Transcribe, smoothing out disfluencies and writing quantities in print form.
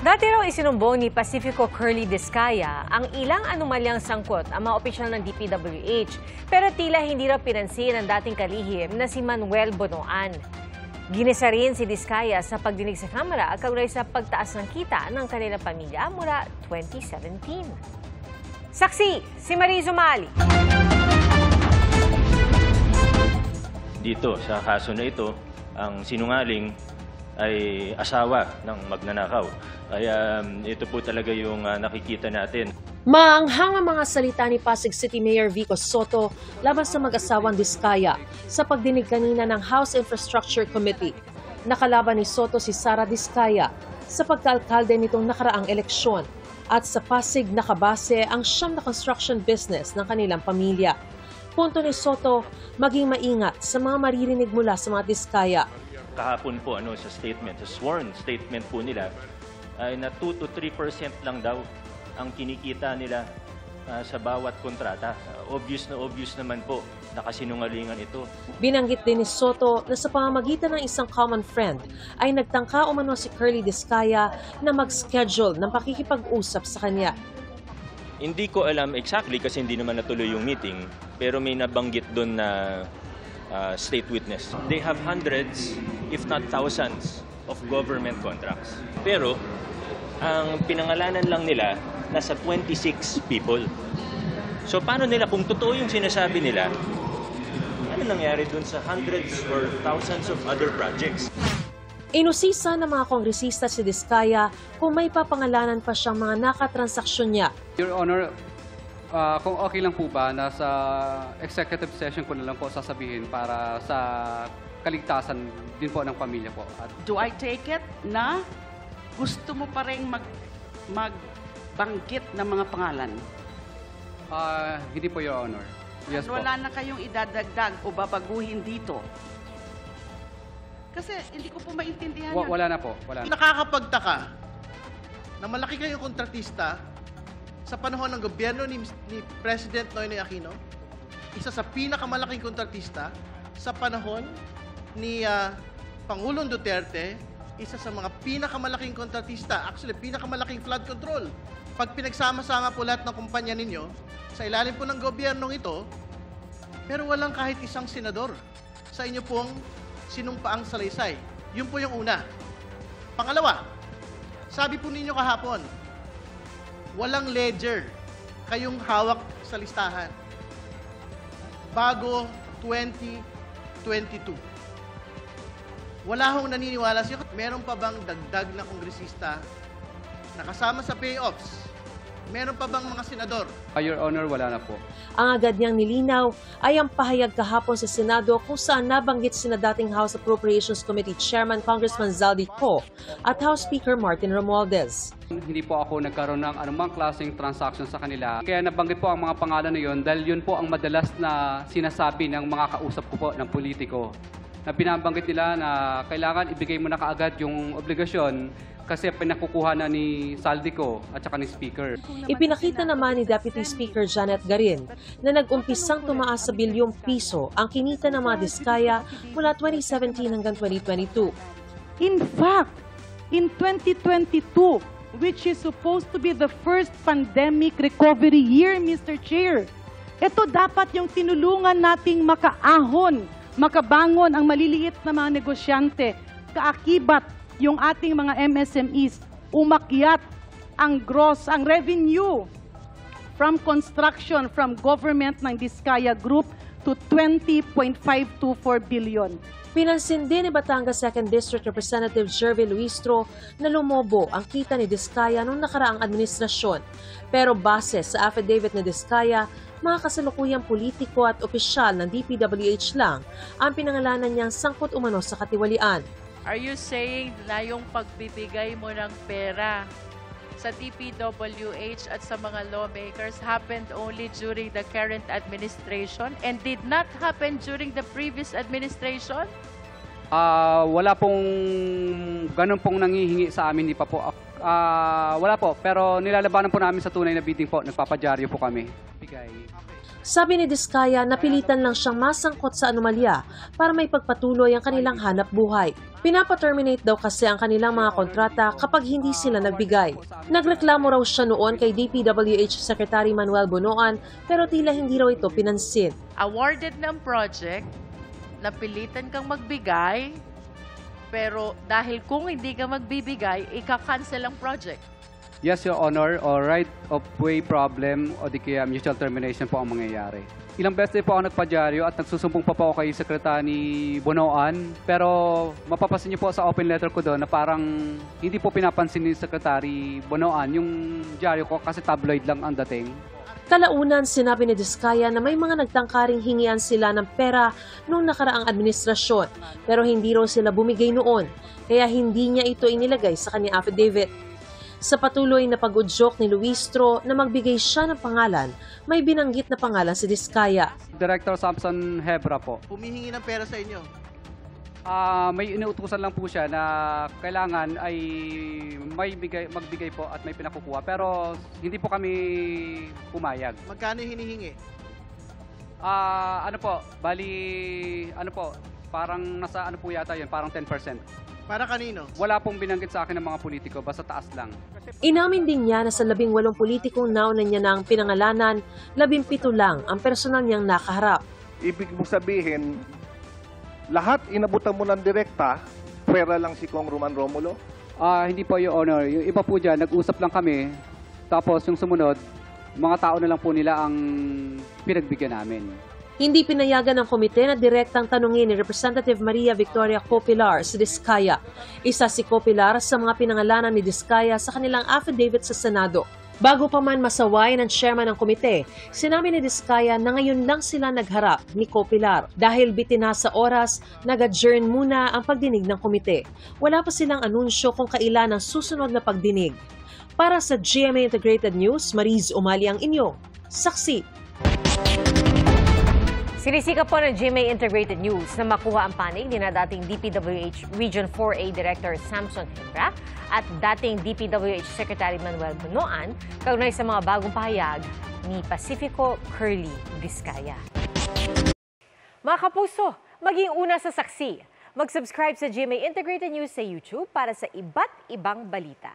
Dati raw isinumbong ni Pacifico Curly Discaya ang ilang anomalyang sangkot ang mga opisyal ng DPWH, pero tila hindi raw pinansin ang dating kalihim na si Manuel Bonoan. Ginisa rin si Discaya sa pagdinig sa kamera at kaugnay sa pagtaas ng kita ng kanilang pamilya mula 2017. Saksi, si Marizo Mali. Dito sa kaso na ito, ang sinungaling ay asawa ng magnanakaw. Kaya ito po talaga yung nakikita natin. Maanghang ang mga salita ni Pasig City Mayor Vico Soto laban sa mag-asawang Discaya sa pagdinig kanina ng House Infrastructure Committee. Nakalaban ni Soto si Sara Discaya sa pagkaalkalde nitong nakaraang eleksyon at sa Pasig nakabase ang siyam na construction business ng kanilang pamilya. Punto ni Soto, maging maingat sa mga maririnig mula sa mga Discaya. Kahapon po sa statement, sa sworn statement po nila, ay na 2 to 3% lang daw ang kinikita nila sa bawat kontrata. Obvious naman po, nakasinungalingan ito. Binanggit din ni Soto na sa pamamagitan ng isang common friend ay nagtangka umano si Curly Discaya na mag-schedule ng pakikipag-usap sa kanya. Hindi ko alam exactly kasi hindi naman natuloy yung meeting, pero may nabanggit doon na state witness. They have hundreds, if not thousands, of government contracts. Pero ang pinangalanan lang nila nasa 26 people. So paano nila, kung totoo yung sinasabi nila, ano nangyari dun sa hundreds or thousands of other projects? Inusisa ng mga kongresista si Discaya kung may papangalanan pa siyang mga nakatransaksyon niya. Your Honor, kung okay lang po ba, nasa executive session ko na lang po sasabihin para sa kaligtasan din po ng pamilya po. Do I take it na gusto mo pa rin magbanggit ng mga pangalan? Hindi po, Your Honor. Yes po. Wala na kayong idadagdag o babaguhin dito? Kasi hindi ko po maintindihan yan. Wala na po. Wala na. Nakakapagtaka na malaki kayong kontratista sa panahon ng gobyerno ni President Noynoy Aquino, isa sa pinakamalaking kontratista sa panahon ni Pangulong Duterte, isa sa mga pinakamalaking kontratista, actually pinakamalaking flood control. Pag pinagsama-sama po lahat ng kumpanya ninyo, sa ilalim po ng gobyernong ito, pero walang kahit isang senador sa inyo pong sinumpaang salaysay. Yun po yung una. Pangalawa, sabi po ninyo kahapon, walang ledger kayong hawak sa listahan bago 2022. Wala hong naniniwala siya. Meron pa bang dagdag na kongresista na kasama sa payoffs? Meron pa bang mga senador? Your Honor, wala na po. Ang agad niyang nilinaw ay ang pahayag kahapon sa Senado kung saan nabanggit sina dating House Appropriations Committee Chairman Congressman Zaldi Co at House Speaker Martin Romualdez. Hindi po ako nagkaroon ng anumang klaseng transaction sa kanila. Kaya nabanggit po ang mga pangalan na yun dahil yun po ang madalas na sinasabi ng mga kausap ko po ng politiko. Na pinabanggit nila na kailangan ibigay mo na kaagad yung obligasyon kasi pinakukuha na ni Saldico at saka ni Speaker. Ipinakita naman ni Deputy Speaker Janet Garin na nag-umpisang tumaas sa bilyong piso ang kinita ng mga Discaya mula 2017 hanggang 2022. In fact, in 2022, which is supposed to be the first pandemic recovery year, Mr. Chair, ito dapat yung tinulungan nating makaahon, makabangon ang maliliit na mga negosyante, kaakibat yung ating mga MSMEs, umakyat ang gross, ang revenue from construction, from government ng Discaya Group to 20.524 billion. Pinansin din ni Batangas 2nd District Representative Jervy Luistro na lumobo ang kita ni Discaya noong nakaraang administrasyon. Pero base sa affidavit ni Discaya, mga kasalukuyang politiko at opisyal ng DPWH lang ang pinangalanan niyang sangkot umano sa katiwalian. Are you saying na yung pagbibigay mo ng pera sa DPWH at sa mga lawmakers happened only during the current administration and did not happen during the previous administration? Wala pong ganun pong nangihingi sa amin, hindi pa po. Wala po, pero nilalabanan po namin sa tunay na bidding po. Nagpapadyaryo po kami. Bigay. Sabi ni Diskaya, napilitan lang siyang masangkot sa anomalya para may pagpatuloy ang kanilang hanap buhay. Pinapa-terminate daw kasi ang kanilang mga kontrata kapag hindi sila nagbigay. Nagreklamo raw siya noon kay DPWH Secretary Manuel Bonoan pero tila hindi raw ito pinansin. Awarded ng project, napilitan kang magbigay, pero dahil kung hindi ka magbibigay, ika-cancel ang project. Yes, Your Honor, o right of way problem o di kaya mutual termination po ang mangyayari. Ilang beses po ako nagpadyaryo at nagsusumbong pa po ako kay Secretary Bonoan, pero mapapasin niyo po sa open letter ko doon na parang hindi po pinapansin ni Secretary Bonoan yung dyaryo ko kasi tabloid lang ang dating. Kalaunan, sinabi ni Diskaya na may mga nagtangkaring hingian sila ng pera noong nakaraang administrasyon pero hindi raw sila bumigay noon, kaya hindi niya ito inilagay sa kanyang affidavit. Sa patuloy na pag-udyok ni Luistro na magbigay siya ng pangalan, may binanggit na pangalan si Diskaya. Director Samson Hebra po. Humihingi ng pera sa inyo. May inuutusan lang po siya na kailangan ay magbigay po at may pinakukuha. Pero hindi po kami pumayag. Magkano hinihingi? Parang nasa ano po yata yun, parang 10%. Para kanino? Wala pong binanggit sa akin ng mga politiko, basta taas lang. Inamin din niya na sa 18 politikong nauna niya ng pinangalanan, 17 lang ang personal niyang nakaharap. Ibig mong sabihin, lahat inabutan mo ng direkta, pera lang si Kong Roman Romulo? Hindi po, Your Honor. Yung iba po dyan, nag-usap lang kami. Tapos yung sumunod, mga tao na lang po nila ang pinagbigyan namin. Hindi pinayagan ng komite na direktang tanungin ni Representative Maria Victoria Copilar si Diskaya. Isa si Copilar sa mga pinangalanan ni Diskaya sa kanilang affidavit sa Senado. Bago pa man masaway ng chairman ng komite, sinabi ni Diskaya na ngayon lang sila nagharap ni Copilar. Dahil bitina sa oras, nag-adjourn muna ang pagdinig ng komite. Wala pa silang anunsyo kung kailan ang susunod na pagdinig. Para sa GMA Integrated News, Mariz Umali ang inyong saksi. Sinisikap po ng GMA Integrated News na makuha ang panig ni na dating DPWH Region 4A Director Samson Hebra at dating DPWH Secretary Manuel Bonoan kaugnay sa mga bagong pahayag ni Pacifico Curly Diskaya. Mga kapuso, maging una sa saksi. Mag-subscribe sa GMA Integrated News sa YouTube para sa iba't ibang balita.